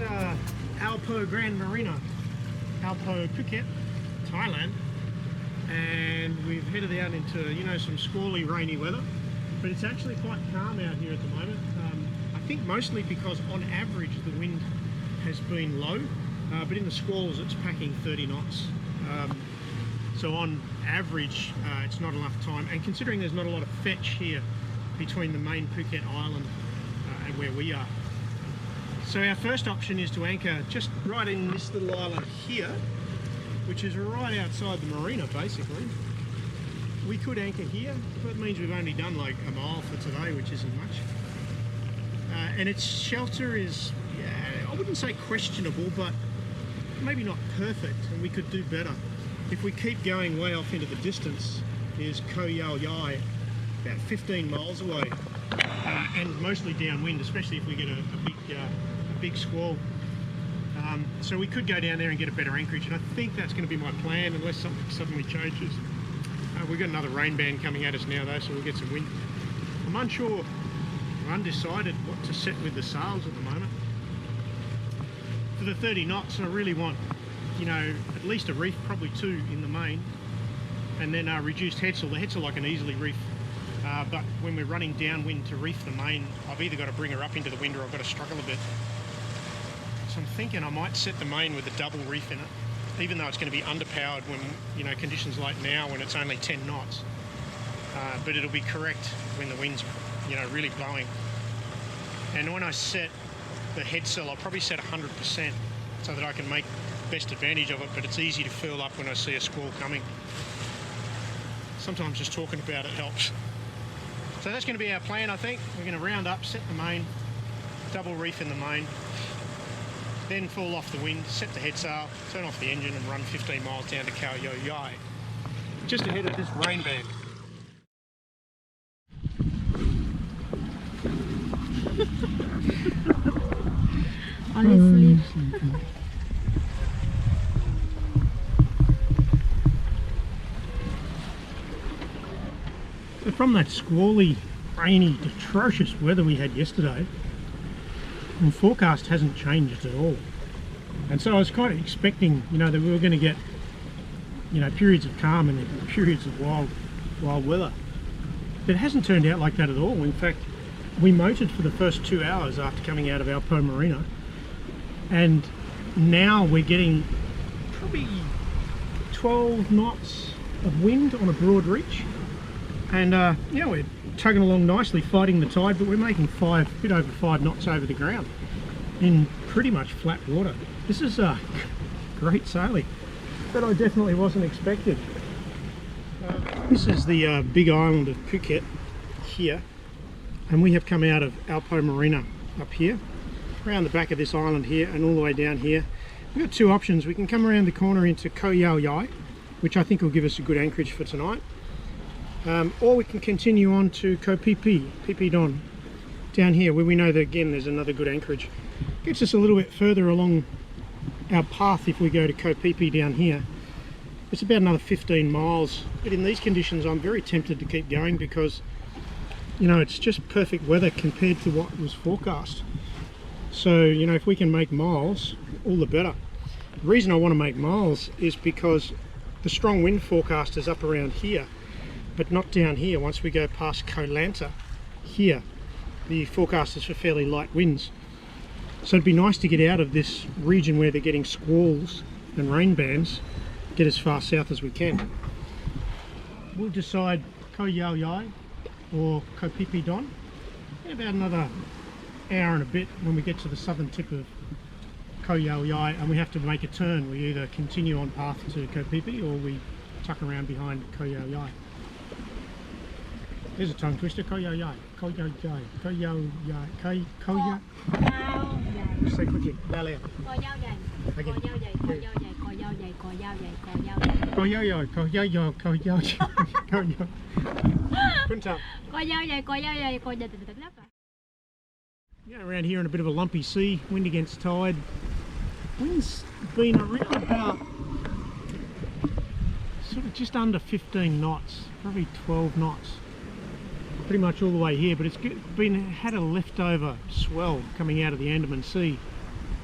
Po Marina, Po Phuket, Thailand, and we've headed out into, you know, some squally, rainy weather, but it's actually quite calm out here at the moment. I think mostly because on average the wind has been low, but in the squalls it's packing 30 knots. So on average it's not enough time, and considering there's not a lot of fetch here between the main Phuket island and where we are. So our first option is to anchor just right in this little island here, which is right outside the marina basically. We could anchor here, but it means we've only done like a mile for today, which isn't much. And its shelter is, yeah, I wouldn't say questionable, but maybe not perfect, and we could do better. If we keep going way off into the distance, is Kho Kraden, about 15 miles away, and mostly downwind, especially if we get a big squall. So we could go down there and get a better anchorage, and I think that's going to be my plan unless something suddenly changes. We've got another rain band coming at us now though, so we'll get some wind. I'm unsure, I'm undecided what to set with the sails at the moment. For the 30 knots I really want, you know, at least a reef, probably 2 in the main, and then reduced headsail. The headsail I can easily reef, but when we're running downwind to reef the main, I've either got to bring her up into the wind or I've got to struggle a bit. So I'm thinking I might set the main with a double reef in it, even though it's going to be underpowered when, you know, conditions like now when it's only 10 knots. But it'll be correct when the wind's, you know, really blowing. And when I set the headsail, I'll probably set 100% so that I can make best advantage of it, but it's easy to furl up when I see a squall coming. Sometimes just talking about it helps. So that's going to be our plan, I think. We're going to round up, set the main, double reef in the main, then fall off the wind, set the headsail, turn off the engine and run 15 miles down to Kho Kraden, just ahead of this rain band. Honestly. So from that squally, rainy, atrocious weather we had yesterday, the forecast hasn't changed at all. And so I was kind of expecting, you know, that we were going to get, you know, periods of calm and then periods of wild weather. But it hasn't turned out like that at all. In fact, we motored for the first 2 hours after coming out of Po Marina, and now we're getting probably 12 knots of wind on a broad reach, and yeah, we're tugging along nicely, fighting the tide, but we're making a bit over 5 knots over the ground in pretty much flat water. This is great sailing that I definitely wasn't expecting. This is the big island of Phuket here, and we have come out of Po Marina up here, around the back of this island here and all the way down here. We've got 2 options. We can come around the corner into Kho Kraden, which I think will give us a good anchorage for tonight, or we can continue on to Kho Kraden down here, where we know that again there's another good anchorage. Gets us a little bit further along our path if we go to Kho Kraden down here. It's about another 15 miles, but in these conditions I'm very tempted to keep going because, you know, it's just perfect weather compared to what was forecast. So, you know, if we can make miles, all the better. The reason I want to make miles is because the strong wind forecast is up around here, but not down here. Once we go past Koh Lanta here, the forecast is for fairly light winds. So it'd be nice to get out of this region where they're getting squalls and rain bands, get as far south as we can. We'll decide Kho Kraden or Kho Kraden in about another hour and a bit when we get to the southern tip of Kho Kraden, and we have to make a turn. We either continue on path to Kho Kraden or we tuck around behind Kho Kraden. There's a tongue twister. Kho Kraden, Kho Kraden, Kho Kraden, Kho Kraden. Say quickly. Again. Kho Kraden, Kho Yeah, around here in a bit of a lumpy sea, wind against tide. Wind's been around about sort of just under 15 knots, probably 12 knots, pretty much all the way here. But it's had a leftover swell coming out of the Andaman Sea,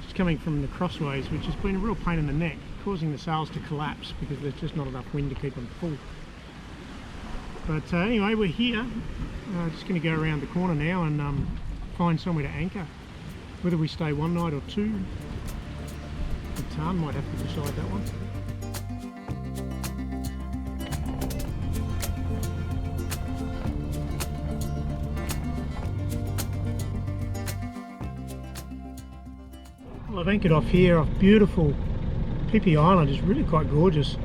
just coming from the crossways, which has been a real pain in the neck, causing the sails to collapse because there's just not enough wind to keep them full. But anyway, we're here. Just going to go around the corner now and find somewhere to anchor. Whether we stay one night or two, the Tan might have to decide that one. Well, I've anchored off here off beautiful Phi Island. It's really quite gorgeous.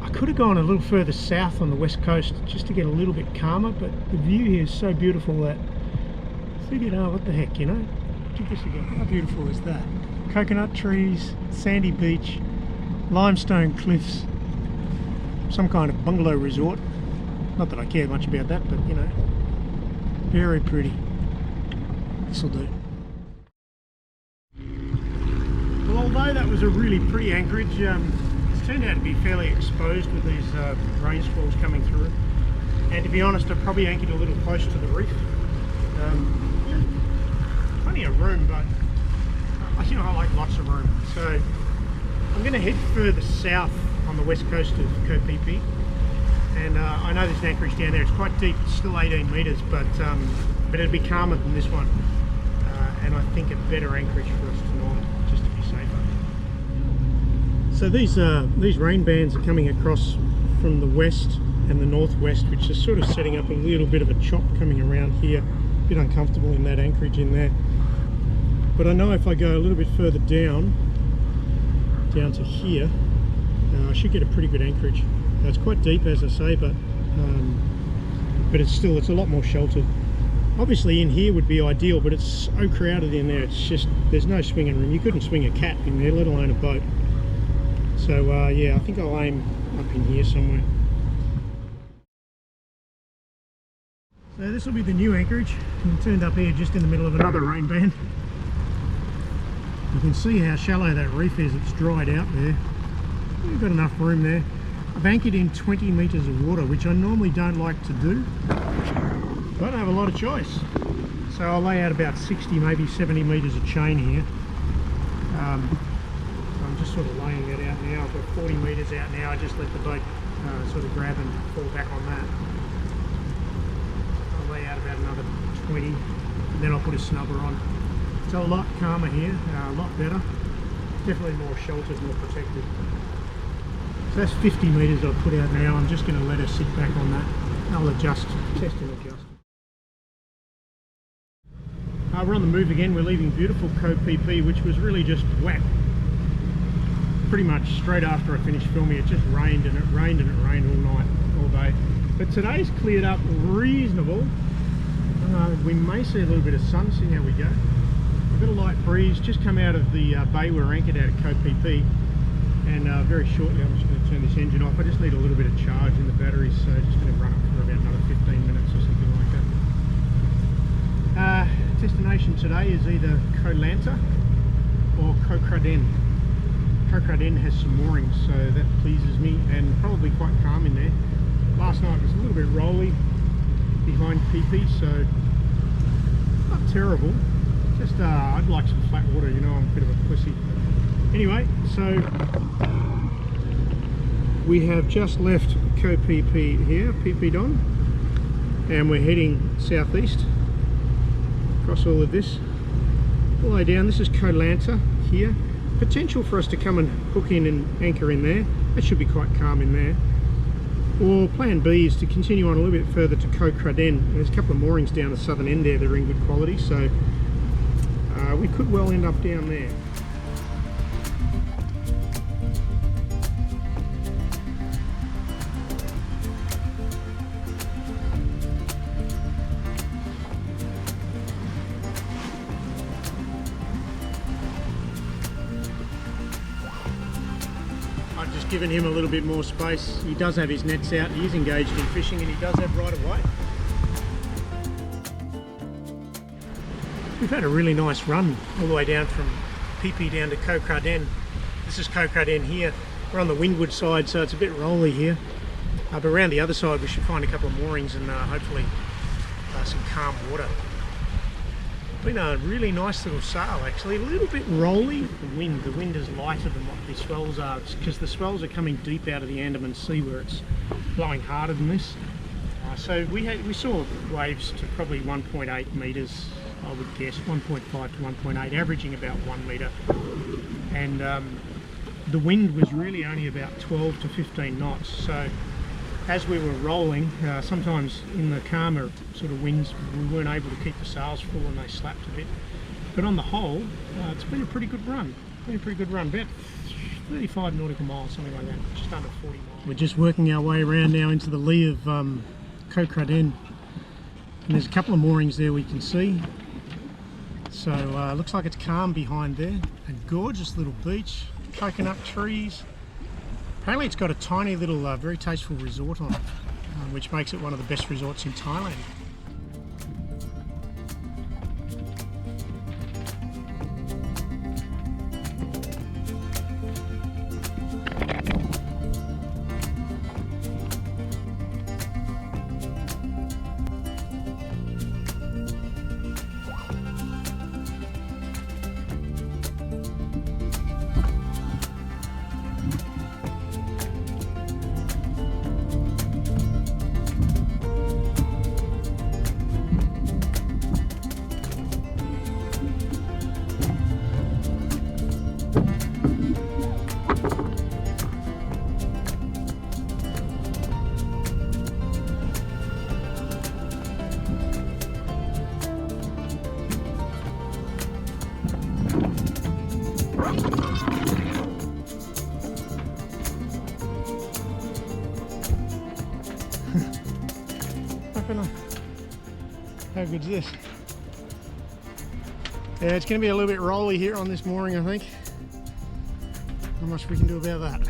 I could have gone a little further south on the west coast just to get a little bit calmer, but the view here is so beautiful that I figured, oh, what the heck, you know? Check this again. How beautiful is that? Coconut trees, sandy beach, limestone cliffs, some kind of bungalow resort. Not that I care much about that, but you know, very pretty. This'll do. Well, although that was a really pretty anchorage, it's turned out to be fairly exposed with these rain squalls coming through. And to be honest, I probably anchored a little close to the reef. Plenty of room, but you know, I like lots of room. So I'm going to head further south on the west coast of Kho Kraden. And I know there's an anchorage down there. It's quite deep. It's still 18 metres, but it'll be calmer than this one. And I think a better anchorage for us tonight, just to be safer. So these rain bands are coming across from the west and the northwest, which is sort of setting up a little bit of a chop coming around here. A bit uncomfortable in that anchorage in there. But I know if I go a little bit further down to here, I should get a pretty good anchorage. Now, it's quite deep, as I say, but it's a lot more sheltered. Obviously in here would be ideal, but it's so crowded in there, it's just, there's no swinging room. You couldn't swing a cat in there, let alone a boat. So yeah, I think I'll aim up in here somewhere. So this will be the new anchorage. I'm turned up here just in the middle of another rain band. You can see how shallow that reef is. It's dried out there. We've got enough room there. I've anchored in 20 metres of water, which I normally don't like to do, but I don't have a lot of choice. So I'll lay out about 60, maybe 70 metres of chain here. I'm just sort of laying that out now. I've got 40 metres out now. I just let the boat sort of grab and fall back on that. I'll lay out about another 20, and then I'll put a snubber on. It's a lot calmer here, a lot better. Definitely more sheltered, more protected. So that's 50 metres I've put out now. I'm just going to let her sit back on that. I'll adjust, test and adjust. We're on the move again. We're leaving beautiful Kho Kraden, which was really just wet. Pretty much straight after I finished filming, it just rained and it rained and it rained all night, all day. But today's cleared up reasonable. We may see a little bit of sun, see how we go. A bit of light breeze, just come out of the bay we're anchored at Kho Kraden. And very shortly I'm just going to turn this engine off. I just need a little bit of charge in the batteries, so just going to run it for about another 15 minutes or something like that. Destination today is either Koh Lanta or Kho Kraden. Kho Kraden has some moorings, so that pleases me, and probably quite calm in there. Last night was a little bit rolly behind Phi, so not terrible. Just I'd like some flat water, you know, I'm a bit of a pussy. Anyway, so we have just left Kho Kraden here, Phi, and we're heading southeast across all of this, all the way down. This is Koh Lanta here. Potential for us to come and hook in and anchor in there. That should be quite calm in there. Or plan B is to continue on a little bit further to Kho Kraden. There's a couple of moorings down the southern end there that are in good quality, so we could well end up down there. I've just given him a little bit more space. He does have his nets out, he is engaged in fishing, and he does have right of way. We've had a really nice run all the way down from Phi down to Kho Kraden. This is Kho Kraden here. We're on the windward side, so it's a bit rolly here. But around the other side we should find a couple of moorings and hopefully some calm water. Been a really nice little sail actually, a little bit rolly. The wind is lighter than what the swells are because the swells are coming deep out of the Andaman Sea where it's blowing harder than this. So we saw waves to probably 1.8 metres, I would guess, 1.5 to 1.8, averaging about 1 metre. And the wind was really only about 12 to 15 knots. So as we were rolling, sometimes in the calmer sort of winds, we weren't able to keep the sails full and they slapped a bit. But on the whole, it's been a pretty good run. About 35 nautical miles, something like that, just under 40 miles. We're just working our way around now into the lee of Kho Kraden. And there's a couple of moorings there we can see. So looks like it's calm behind there. A gorgeous little beach, coconut trees. Apparently it's got a tiny little, very tasteful resort on it, which makes it one of the best resorts in Thailand. How good's this? Yeah, it's going to be a little bit rolly here on this mooring, I think. Not much we can do about that.